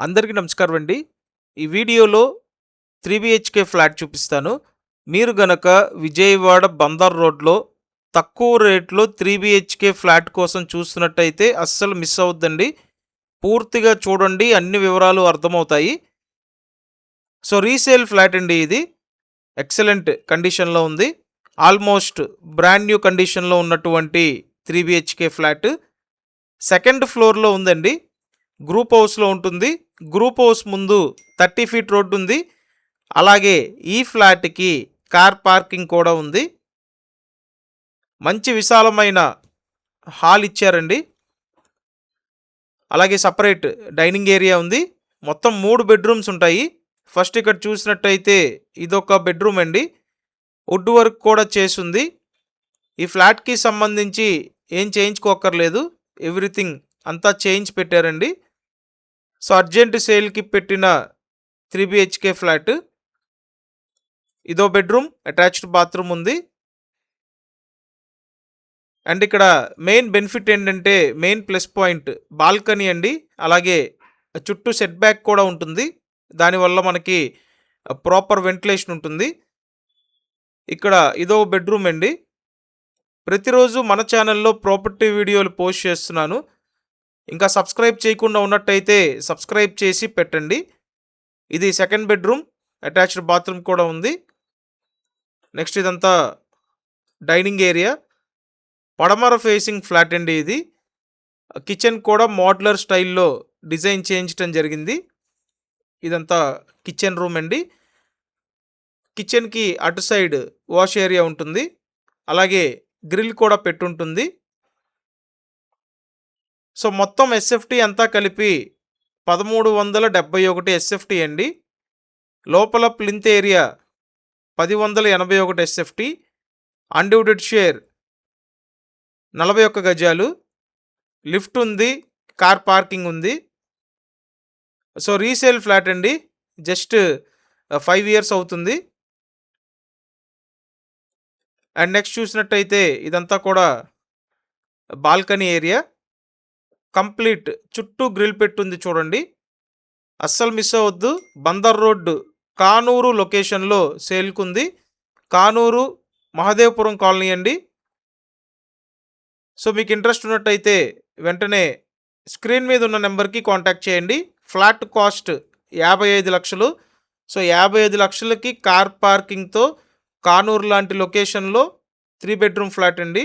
అందరికీ నమస్కారం అండి. ఈ వీడియోలో 3 బిహెచ్‌కే ఫ్లాట్ చూపిస్తాను. మీరు గనక విజయవాడ బందర్ రోడ్‌లో తక్కువ రేట్‌లో 3 బిహెచ్‌కే ఫ్లాట్ కోసం చూస్తున్నట్టయితే అస్సలు మిస్ అవ్వద్దండి. పూర్తిగా చూడండి, అన్ని వివరాలు అర్థమవుతాయి. రీసేల్ ఫ్లాట్ అండి ఇది. ఎక్సలెంట్ కండిషన్‌లో ఉంది. ఆల్మోస్ట్ బ్రాండ్ న్యూ కండిషన్‌లో ఉన్నటువంటి 3 బిహెచ్‌కే ఫ్లాట్. సెకండ్ ఫ్లోర్‌లో ఉందండి. గ్రూప్ హౌస్‌లో ఉంటుంది. గ్రూప్ హౌస్ ముందు 30 ఫీట్ రోడ్డు ఉంది. అలాగే ఈ ఫ్లాట్‌కి కార్ పార్కింగ్ కూడా ఉంది. మంచి విశాలమైన హాల్ ఇచ్చారండి. అలాగే సెపరేట్ డైనింగ్ ఏరియా ఉంది. మొత్తం 3 బెడ్రూమ్స్ ఉంటాయి. ఫస్ట్ ఇక్కడ చూసినట్టయితే ఇదొక బెడ్రూమ్ అండి. వుడ్ వర్క్ కూడా చేసుంది. ఈ ఫ్లాట్‌కి సంబంధించి ఏం చేయించుకోక్కర్లేదు. ఎవ్రీథింగ్ అంతా చేయించి పెట్టారండి. అర్జెంట్ సేల్‌కి పెట్టిన 3 బిహెచ్‌కే ఫ్లాట్. ఇదో బెడ్రూమ్, అటాచ్డ్ బాత్రూమ్ ఉంది. అండ్ ఇక్కడ మెయిన్ బెనిఫిట్ ఏంటంటే, మెయిన్ ప్లస్ పాయింట్ బాల్కనీ అండి. అలాగే చుట్టూ సెట్ బ్యాక్ కూడా ఉంటుంది. దానివల్ల మనకి ప్రాపర్ వెంటిలేషన్ ఉంటుంది. ఇక్కడ ఇదో బెడ్రూమ్ అండి. ప్రతిరోజు మన ఛానల్లో ప్రాపర్టీ వీడియోలు పోస్ట్ చేస్తున్నాను. ఇంకా సబ్స్క్రైబ్ చేయకుండా ఉన్నట్టయితే సబ్స్క్రైబ్ చేసి పెట్టండి. ఇది సెకండ్ బెడ్రూమ్, అటాచ్డ్ బాత్రూమ్ కూడా ఉంది. నెక్స్ట్ ఇదంతా డైనింగ్ ఏరియా. పడమర ఫేసింగ్ ఫ్లాట్ అండి ఇది. కిచెన్ కూడా మోడ్యులర్ స్టైల్లో డిజైన్ చేయించడం జరిగింది. ఇదంతా కిచెన్ రూమ్ అండి. కిచెన్‌కి అటు సైడ్ వాష్ ఏరియా ఉంటుంది. అలాగే గ్రిల్ కూడా పెట్టుంటుంది. మొత్తం ఎస్ఎఫ్టీ అంతా కలిపి 1371 ఎస్ఎఫ్టీ అండి. లోపల plinth area 1081 SFT. Undivided share 41 గజాలు. లిఫ్ట్ ఉంది. కార్ పార్కింగ్ ఉంది. రీసేల్ ఫ్లాట్ అండి. జస్ట్ 5 ఇయర్స్ అవుతుంది. అండ్ నెక్స్ట్ చూసినట్టయితే ఇదంతా కూడా బాల్కనీ ఏరియా. కంప్లీట్ చుట్టూ గ్రిల్ పెట్టుంది చూడండి. అస్సలు మిస్ అవ్వద్దు. బందర్ రోడ్డు కానూరు లొకేషన్లో సేల్కుంది. కానూరు మహదేవపురం కాలనీ అండి. మీకు ఇంట్రెస్ట్ ఉన్నట్టయితే వెంటనే స్క్రీన్ మీద ఉన్న నెంబర్కి కాంటాక్ట్ చేయండి. ఫ్లాట్ కాస్ట్ 55 లక్షలు. 55 లక్షలకి కార్ పార్కింగ్తో కానూరు లాంటి లొకేషన్లో 3 బెడ్రూమ్ ఫ్లాట్ అండి.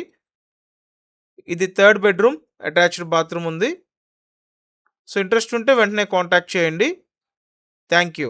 ఇది థర్డ్ బెడ్రూమ్, అటాచ్డ్ బాత్రూమ్ ఉంది. ఇంట్రెస్ట్ ఉంటే వెంటనే కాంటాక్ట్ చేయండి. Thank you.